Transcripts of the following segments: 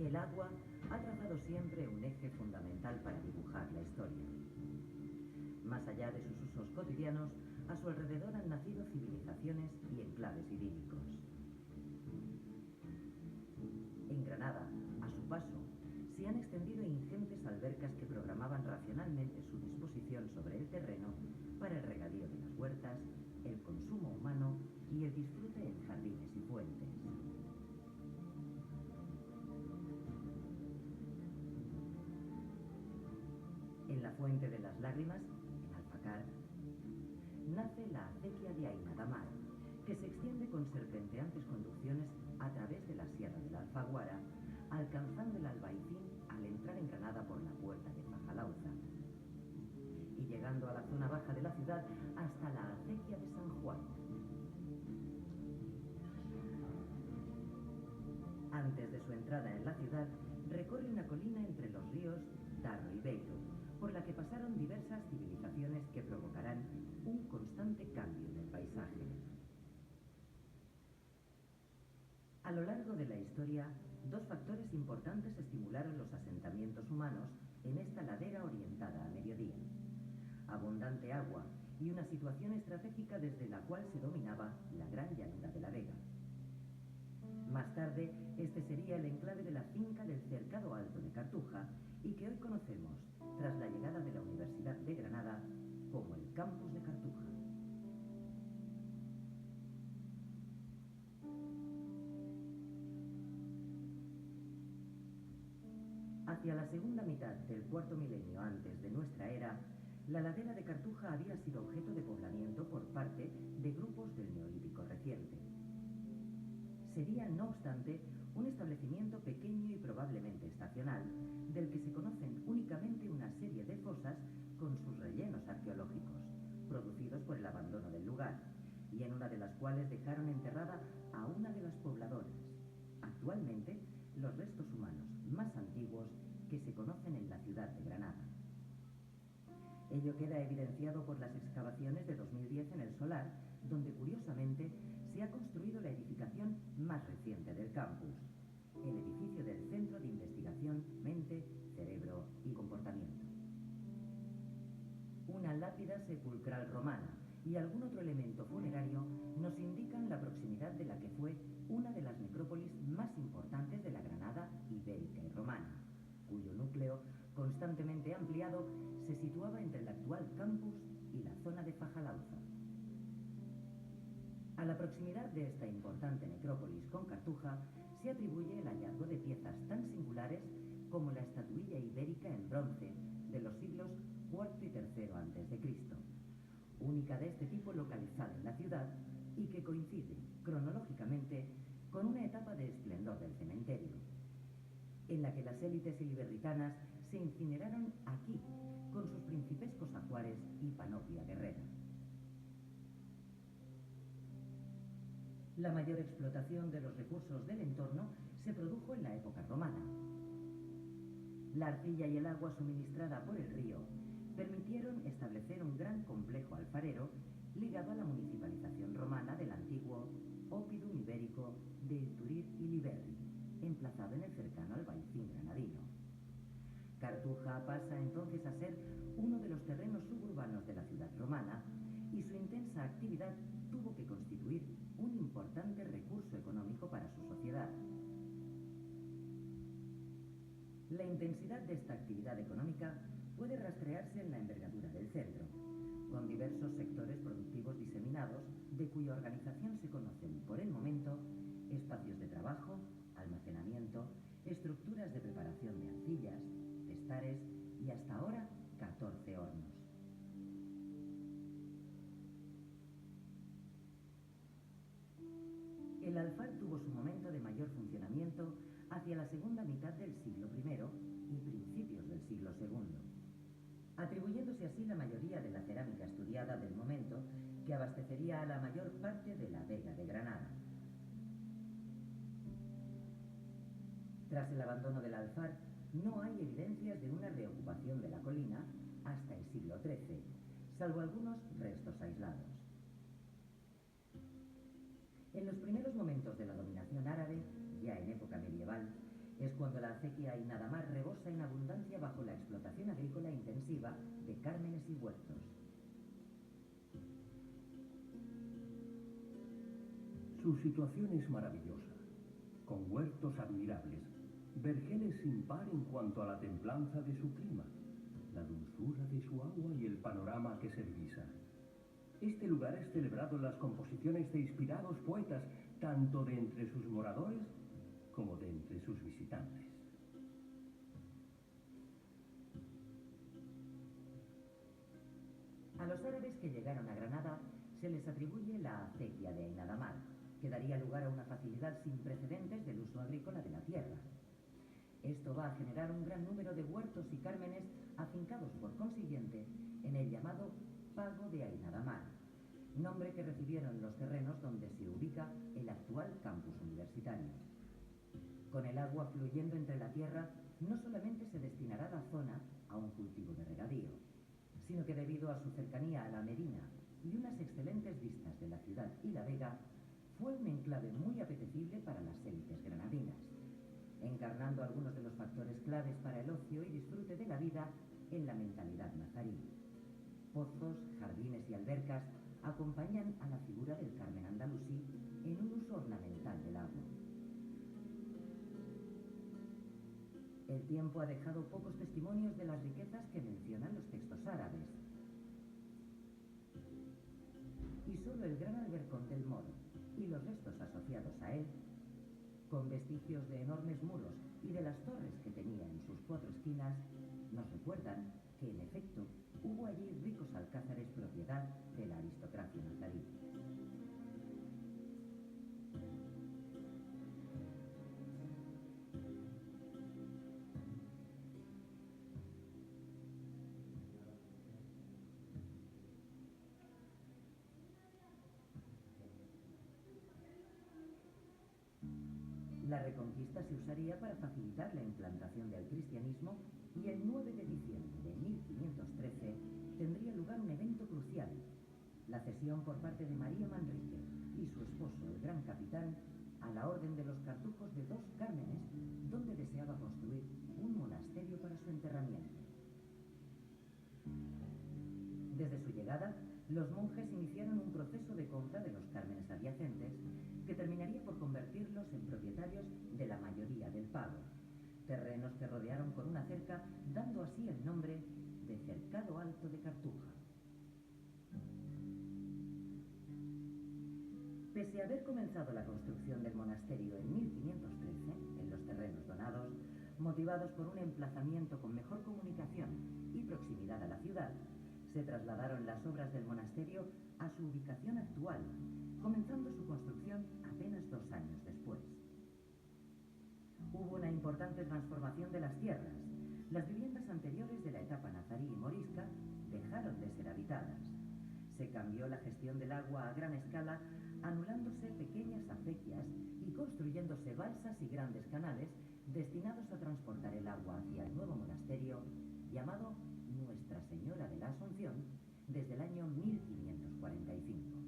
El agua ha trazado siempre un eje fundamental para dibujar la historia. Más allá de sus usos cotidianos, a su alrededor han nacido civilizaciones y enclaves idílicos. En Granada, a su paso, se han extendido ingentes albercas que programaban racionalmente su disposición sobre el terreno para el regadío de las huertas, el consumo humano y el disfrute en jardines y fuentes. En la Fuente de las Lágrimas, en Alfacar, nace la acequia de Ainadamar, que se extiende con serpenteantes conducciones a través de la Sierra de la Alfaguara, alcanzando el Albaicín al entrar en Granada por la puerta de Fajalauza, y llegando a la zona baja de la ciudad hasta la acequia de San Juan. Antes de su entrada en la ciudad, recorre una colina entre los ríos Darro y Beiro, por la que pasaron diversas civilizaciones que provocarán un constante cambio en el paisaje. A lo largo de la historia, dos factores importantes estimularon los asentamientos humanos en esta ladera orientada a mediodía: abundante agua y una situación estratégica desde la cual se dominaba la gran llanura de la Vega. Más tarde, este sería el enclave de la finca del Cercado Alto de Cartuja y que hoy conocemos, tras la llegada de la Universidad de Granada, como el Campus de Cartuja. Hacia la segunda mitad del cuarto milenio antes de nuestra era, la ladera de Cartuja había sido objeto de poblamiento por parte de grupos del Neolítico reciente. Sería, no obstante, un establecimiento pequeño y probablemente estacional, del que se conocen únicamente una serie de fosas con sus rellenos arqueológicos, producidos por el abandono del lugar, y en una de las cuales dejaron enterrada a una de las pobladoras. Actualmente, los restos humanos más antiguos que se conocen en la ciudad de Granada. Ello queda evidenciado por las excavaciones de 2010 en el Solar, donde curiosamente se ha construido la edificación más reciente del campus, el edificio del Centro de Investigación Mente, Cerebro y Comportamiento. Una lápida sepulcral romana y algún otro elemento funerario nos indican la proximidad de la que fue una de las necrópolis más importantes de la Granada ibérica y romana, cuyo núcleo, constantemente ampliado, se situaba entre el actual campus y la zona de Fajalauza. A la proximidad de esta importante necrópolis con Cartuja se atribuye el hallazgo de piezas tan singulares como la estatuilla ibérica en bronce de los siglos IV y III a.C., única de este tipo localizada en la ciudad y que coincide cronológicamente con una etapa de esplendor del cementerio, en la que las élites iliberritanas se incineraron aquí con sus principescos ajuares y panoplia guerrera. La mayor explotación de los recursos del entorno se produjo en la época romana. La arcilla y el agua suministrada por el río permitieron establecer un gran complejo alfarero ligado a la municipalización romana del antiguo Oppidum ibérico de Turir y Liberri, emplazado en el cercano Albaicín granadino. Cartuja pasa entonces a ser uno de los terrenos suburbanos de la ciudad romana y su intensa actividad tuvo que constituir un importante recurso económico para su sociedad. La intensidad de esta actividad económica puede rastrearse en la envergadura del centro, con diversos sectores productivos diseminados, de cuya organización se conocen, por el momento, espacios de trabajo, almacenamiento, estructuras de preparación de arcillas, testares y hasta ahora 14 hornos. El Alfar tuvo su momento de mayor funcionamiento hacia la segunda mitad del siglo I y principios del siglo II, atribuyéndose así la mayoría de la cerámica estudiada del momento que abastecería a la mayor parte de la Vega de Granada. Tras el abandono del Alfar, no hay evidencias de una reocupación de la colina hasta el siglo XIII, salvo algunos restos aislados. En los primeros momentos de la dominación árabe, ya en época medieval, Es cuando la acequia Ainadamar rebosa en abundancia bajo la explotación agrícola intensiva de cármenes y huertos. Su situación es maravillosa, con huertos admirables, vergeles sin par en cuanto a la templanza de su clima, la dulzura de su agua y el panorama que se divisa. Este lugar es celebrado en las composiciones de inspirados poetas, tanto de entre sus moradores como de entre sus visitantes. A los árabes que llegaron a Granada se les atribuye la acequia de Ainadamar, que daría lugar a una facilidad sin precedentes del uso agrícola de la tierra. Esto va a generar un gran número de huertos y cármenes afincados por consiguiente en el llamado Pago de Ainadamar, nombre que recibieron los terrenos donde se ubica el actual campus universitario. Con el agua fluyendo entre la tierra, no solamente se destinará la zona a un cultivo de regadío, sino que debido a su cercanía a la Medina y unas excelentes vistas de la ciudad y la Vega, fue un enclave muy apetecible para las élites granadinas, encarnando algunos de los factores claves para el ocio y disfrute de la vida en la mentalidad nazarí. Pozos, jardines y albercas acompañan a la figura del Carmen andalusí en un uso ornamental del agua. El tiempo ha dejado pocos testimonios de las riquezas que mencionan los textos árabes. Y solo el gran albercón del Moro y los restos asociados a él, con vestigios de enormes muros y de las torres que tenía en sus cuatro esquinas, nos recuerdan que, en efecto, hubo allí ricos alcázares propiedad de la aristocracia nazarí. La Reconquista se usaría para facilitar la implantación del cristianismo y el 9 de diciembre de 1513 tendría lugar un evento crucial, la cesión por parte de María Manrique y su esposo, el gran capitán, a la orden de los cartujos de dos cármenes, donde deseaba construir un monasterio para su enterramiento. Desde su llegada, los monjes iniciaron un proceso de compra de los cármenes adyacentes que terminaría por convertirlos en propietarios de la mayoría del pago, terrenos que rodearon con una cerca, dando así el nombre de Cercado Alto de Cartuja. Pese a haber comenzado la construcción del monasterio en 1513, en los terrenos donados, motivados por un emplazamiento con mejor comunicación y proximidad a la ciudad, se trasladaron las obras del monasterio a su ubicación actual, comenzando su construcción apenas 2 años después. Hubo una importante transformación de las tierras. Las viviendas anteriores de la etapa nazarí y morisca dejaron de ser habitadas. Se cambió la gestión del agua a gran escala, anulándose pequeñas acequias y construyéndose balsas y grandes canales destinados a transportar el agua hacia el nuevo monasterio, llamado Nuestra Señora de la Asunción, desde el año 1545.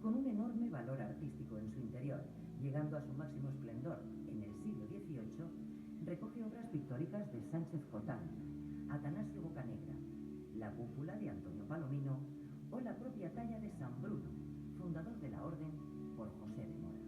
Con un enorme valor artístico en su interior, llegando a su máximo esplendor en el siglo XVIII, recoge obras pictóricas de Sánchez Cotán, Atanasio Bocanegra, la cúpula de Antonio Palomino o la propia talla de San Bruno, fundador de la orden por José de Mora.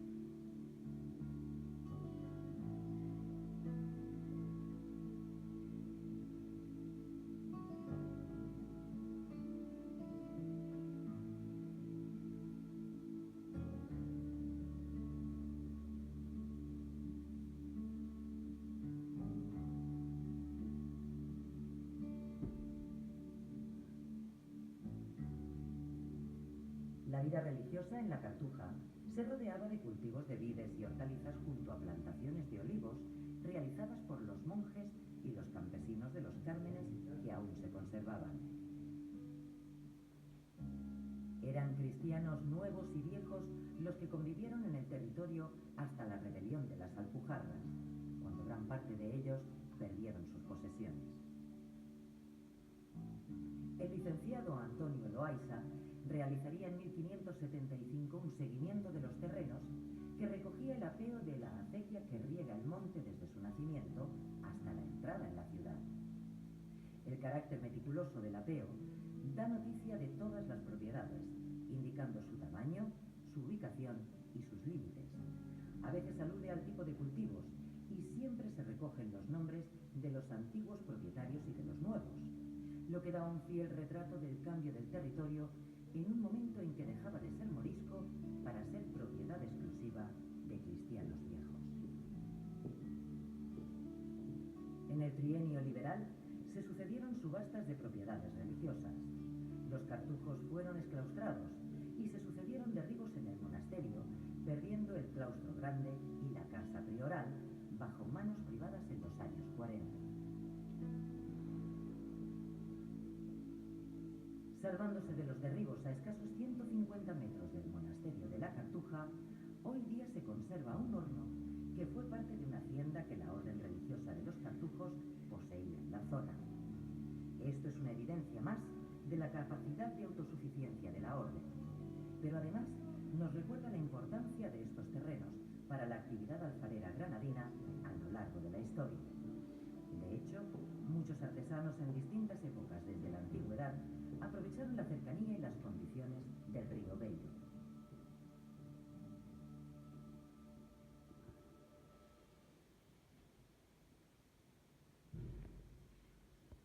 La vida religiosa en la Cartuja se rodeaba de cultivos de vides y hortalizas junto a plantaciones de olivos realizadas por los monjes y los campesinos de los cármenes que aún se conservaban. Eran cristianos nuevos y viejos los que convivieron en el territorio hasta la rebelión de las Alpujarras, cuando gran parte de ellos perdieron sus posesiones. El licenciado Antonio Loaiza realizaría en 1575 un seguimiento de los terrenos que recogía el apeo de la acequia que riega el monte desde su nacimiento hasta la entrada en la ciudad. El carácter meticuloso del apeo da noticia de todas las propiedades, indicando su tamaño, su ubicación y sus límites. A veces alude al tipo de cultivos y siempre se recogen los nombres de los antiguos propietarios y de los nuevos, lo que da un fiel retrato del cambio del territorio en un momento en que dejaba de ser morisco para ser propiedad exclusiva de cristianos viejos. En el trienio liberal se sucedieron subastas de propiedades religiosas. Los cartujos fueron exclaustrados y se sucedieron derribos en el monasterio, perdiendo el claustro grande y la casa prioral bajo manos privadas en los años 40. Salvándose de los derribos a escasos 150 metros del monasterio de la Cartuja, hoy día se conserva un horno que fue parte de una hacienda que la orden religiosa de los cartujos poseía en la zona. Esto es una evidencia más de la capacidad de autosuficiencia de la orden, pero además nos recuerda la importancia de estos terrenos para la actividad alfarera granadina a lo largo de la historia. De hecho, muchos artesanos en distintas épocas desde la antigüedad aprovecharon la cercanía y las condiciones del río Bello.